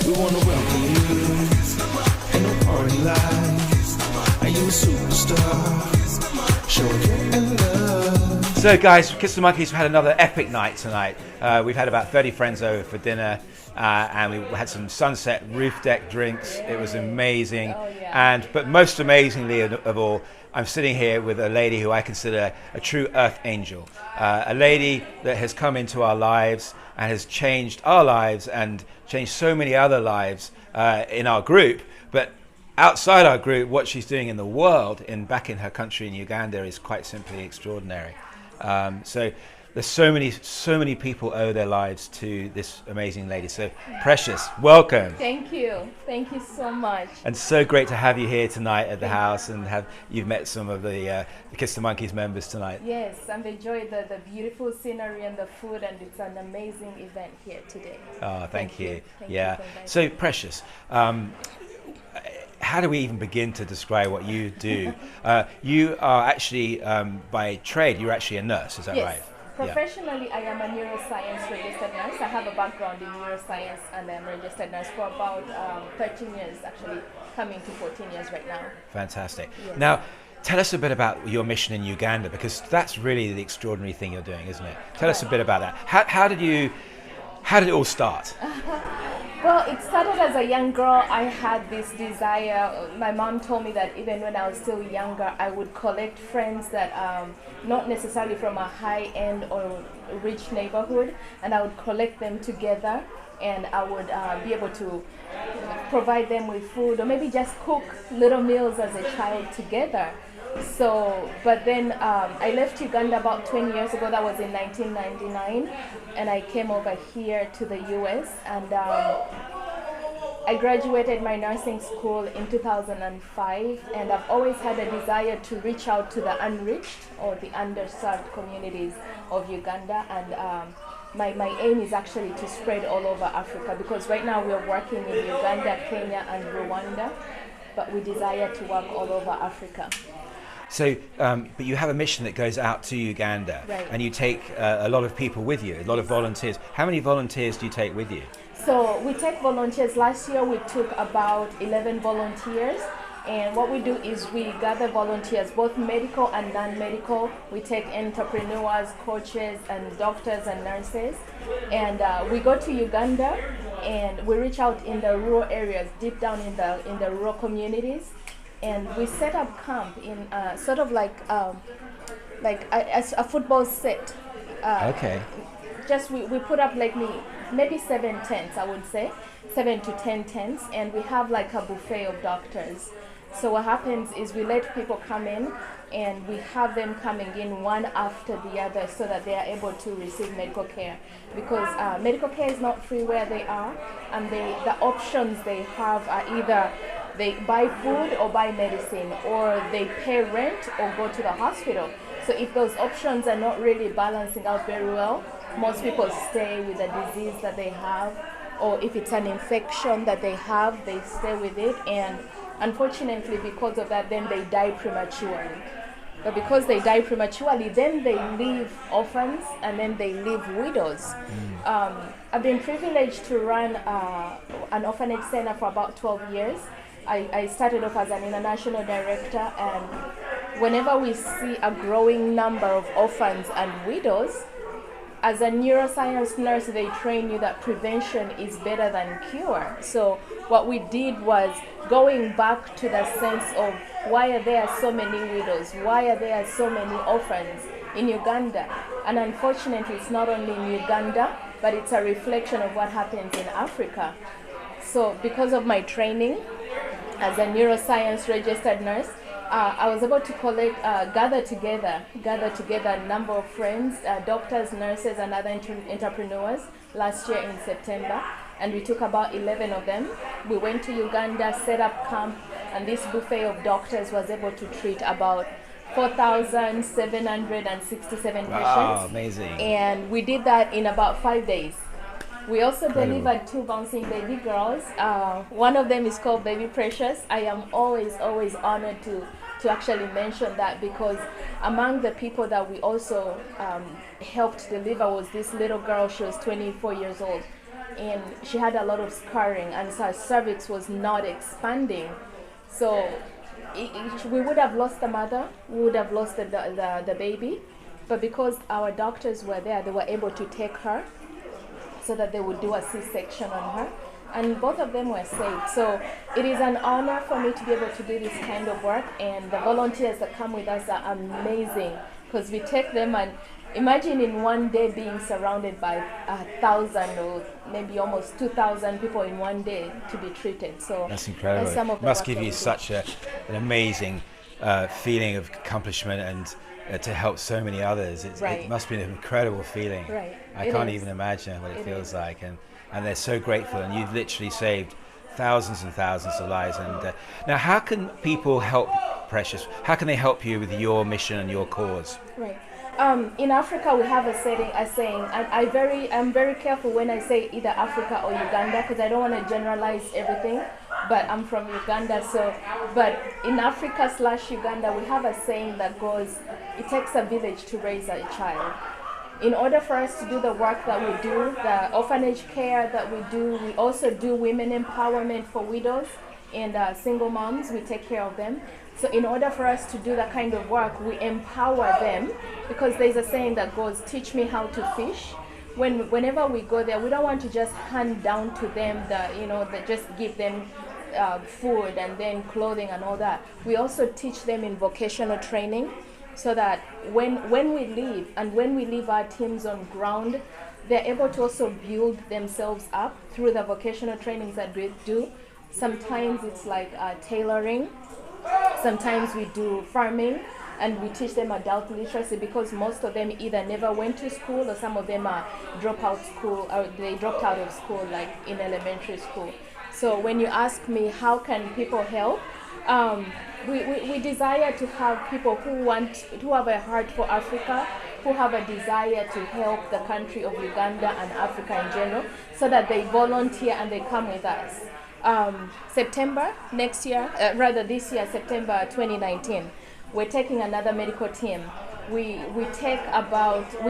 We wanna welcome you in the party line. Are you a superstar? Show care and love. So guys, Kiss the Monkeys have had another epic night tonight. We've had about 30 friends over for dinner, and we had some sunset roof deck drinks. It was amazing. Oh, yeah. But most amazingly of all, I'm sitting here with a lady who I consider a true earth angel. A lady that has come into our lives and has changed our lives and changed so many other lives in our group. But outside our group, what she's doing in the world, back in her country in Uganda, is quite simply extraordinary. So there's so many people owe their lives to this amazing lady. So Precious, welcome. Thank you so much. And so great to have you here tonight at the house, and you've met some of the Kiss the Monkeys members tonight. Yes, I've enjoyed the beautiful scenery and the food, and it's an amazing event here today. Oh, thank you. Thank Yeah. you for inviting So Precious, how do we even begin to describe what you do? You are actually, by trade, you're actually a nurse, is that Yes. right? Professionally, I am a neuroscience registered nurse. I have a background in neuroscience, and I'm a registered nurse for about 13 years, actually coming to 14 years right now. Fantastic. Yes. Now, tell us a bit about your mission in Uganda, because that's really the extraordinary thing you're doing, isn't it? Tell us a bit about that. How did it all start? Well, it started as a young girl. I had this desire. My mom told me that even when I was still younger, I would collect friends that not necessarily from a high-end or rich neighborhood, and I would collect them together, and I would be able to provide them with food, or maybe just cook little meals as a child together. So, but then I left Uganda about 20 years ago. That was in 1999, and I came over here to the US, and I graduated my nursing school in 2005, and I've always had a desire to reach out to the unreached or the underserved communities of Uganda, and my aim is actually to spread all over Africa, because right now we're working in Uganda, Kenya, and Rwanda, but we desire to work all over Africa. So, but you have a mission that goes out to Uganda, Right. and you take a lot of people with you, a lot of volunteers. How many volunteers do you take with you? So we take volunteers. Last year we took about 11 volunteers, and what we do is we gather volunteers, both medical and non-medical. We take entrepreneurs, coaches, and doctors and nurses, and we go to Uganda, and we reach out in the rural areas, deep down in the rural communities, and we set up camp in sort of like a football set. Okay. Just we put up like maybe 7 tents, I would say, 7 to 10 tents, and we have like a buffet of doctors. So what happens is we let people come in, and we have them coming in one after the other, so that they are able to receive medical care, because medical care is not free where they are, and the options they have are either they buy food or buy medicine, or they pay rent or go to the hospital. So if those options are not really balancing out very well, most people stay with the disease that they have, or if it's an infection that they have, they stay with it, and unfortunately because of that, then they die prematurely. But because they die prematurely, then they leave orphans, and then they leave widows. I've been privileged to run an orphanage center for about 12 years. I started off as an international director, and whenever we see a growing number of orphans and widows, as a neuroscience nurse, they train you that prevention is better than cure. So what we did was going back to the sense of why are there so many widows? Why are there so many orphans in Uganda? And unfortunately, it's not only in Uganda, but it's a reflection of what happens in Africa. So because of my training as a neuroscience registered nurse, I was able to gather together a number of friends, doctors, nurses, and other entrepreneurs last year in September, and we took about 11 of them. We went to Uganda, set up camp, and this buffet of doctors was able to treat about 4,767 Wow, patients. amazing. And we did that in about 5 days. We also delivered 2 bouncing baby girls. One of them is called Baby Precious. I am always honored to actually mention that, because among the people that we also helped deliver was this little girl. She was 24 years old. and she had a lot of scarring, and so her cervix was not expanding. So we would have lost the mother, we would have lost the baby, but because our doctors were there, they were able to take her so that they would do a C-section on her, and both of them were saved. So it is an honor for me to be able to do this kind of work, and the volunteers that come with us are amazing, because we take them, and imagine in one day being surrounded by 1,000 or maybe almost 2,000 people in one day to be treated. So that's incredible. that's some of It the must work give that you we do. such an amazing feeling of accomplishment, and to help so many others. It Right. must be an incredible feeling. Right. I It can't is. even imagine what it It feels is. like, and they're so grateful, and you've literally saved thousands and thousands of lives. And now, how can people help Precious? How can they help you with your mission and your cause? Right. In Africa, we have a saying. I'm very careful when I say either Africa or Uganda, because I don't want to generalize everything. But I'm from Uganda, but in Africa/Uganda, we have a saying that goes, "It takes a village to raise a child." In order for us to do the work that we do, the orphanage care that we do, we also do women empowerment for widows and single moms. We take care of them. So in order for us to do that kind of work, we empower them, because there's a saying that goes, "Teach me how to fish." Whenever we go there, we don't want to just hand down to them just give them food and then clothing and all that. We also teach them in vocational training, so that when we leave, and when we leave our teams on ground, they're able to also build themselves up through the vocational trainings that we do. Sometimes it's like tailoring, sometimes we do farming, and we teach them adult literacy, because most of them either never went to school, or some of them are dropped out of school, like in elementary school. So when you ask me how can people help, we desire to have people who have a heart for Africa, who have a desire to help the country of Uganda and Africa in general, so that they volunteer and they come with us. September next year, this year, September 2019, we're taking another medical team. We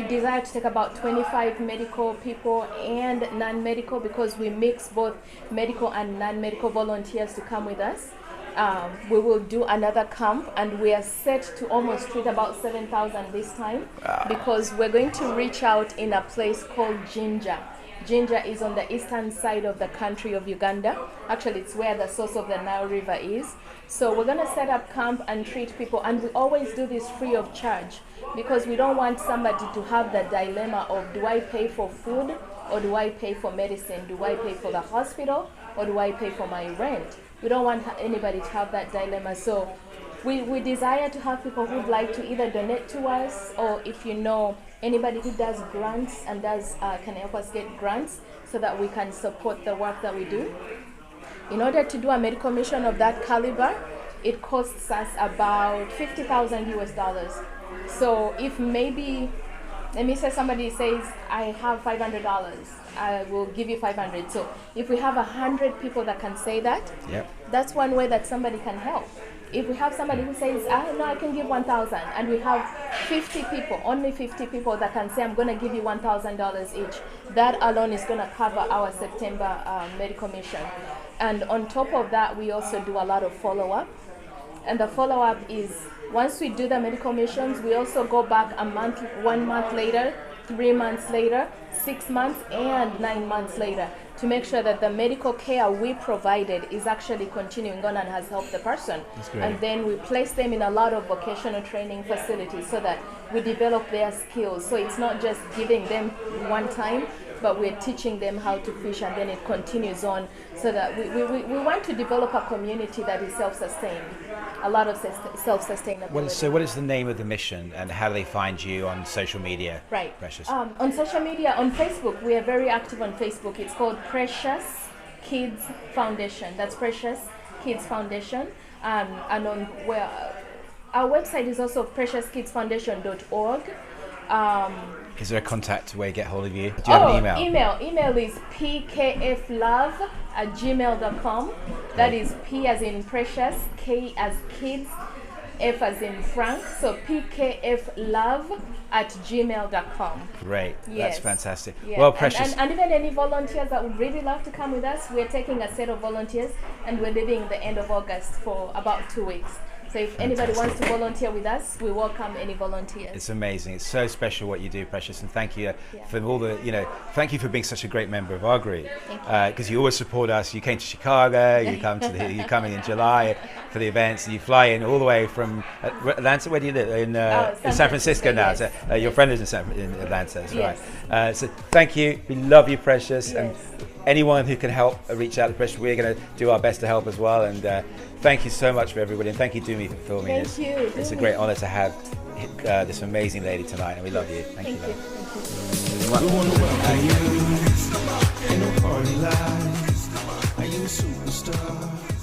desire to take about 25 medical people and non-medical, because we mix both medical and non-medical volunteers to come with us. We will do another camp, and we are set to almost treat about 7,000 this time, because we're going to reach out in a place called Jinja. Jinja is on the eastern side of the country of Uganda. Actually, it's where the source of the Nile River is. So we're going to set up camp and treat people, and we always do this free of charge, because we don't want somebody to have the dilemma of, do I pay for food, or do I pay for medicine? Do I pay for the hospital, or do I pay for my rent? We don't want anybody to have that dilemma. So we desire to have people who'd like to either donate to us, or if you know anybody who does grants and can help us get grants, so that we can support the work that we do. In order to do a medical mission of that caliber, it costs us about $50,000 US. So if maybe, let me say somebody says, I have $500, I will give you 500. So if we have 100 people that can say that, Yep. that's one way that somebody can help. If we have somebody who says, no, I can give 1,000, and we have 50 people, only 50 people that can say, I'm going to give you $1,000 each, that alone is going to cover our September medical mission. And on top of that, we also do a lot of follow-up. And the follow-up is, once we do the medical missions, we also go back 1 month later, 3 months later, 6 months, and 9 months later, to make sure that the medical care we provided is actually continuing on and has helped the person. That's great. And then we place them in a lot of vocational training facilities, so that we develop their skills. So it's not just giving them one time, but we're teaching them how to fish, and then it continues on, so that we want to develop a community that is self-sustained, a lot of self-sustainability. So what is the name of the mission, and how do they find you on social media? Right. Precious. On social media, on Facebook, we are very active on Facebook. It's called Precious Kids Foundation. That's Precious Kids Foundation. And our website is also preciousKidsFoundation.org. Is there a contact where you get hold of you? Do you have an email? Email is pkflove@gmail.com. That is P as in precious, K as kids, F as in Frank, so pkflove@gmail.com. Great. Yes. That's fantastic. Yeah. Well, Precious. And even any volunteers that would really love to come with us, we're taking a set of volunteers and we're leaving the end of August for about 2 weeks. So if anybody wants to volunteer with us, we welcome any volunteers. It's amazing. It's so special what you do, Precious, and thank you for all the, thank you for being such a great member of our group. Because you always support us. You came to Chicago. You come to you're coming in July for the events. And you fly in all the way from Atlanta. Where do you live? In San Francisco now. Yes. So, your friend is in Atlanta. That's Yes. right. So thank you. We love you, Precious. Yes. And anyone who can help reach out to Precious, we're going to do our best to help as well. And thank you so much for everybody. And thank you, Dumi, for filming this. Thank you. It's a great honor to have this amazing lady tonight, and we love you. Thank you, love. We wanna welcome you in a party life. Are you a superstar?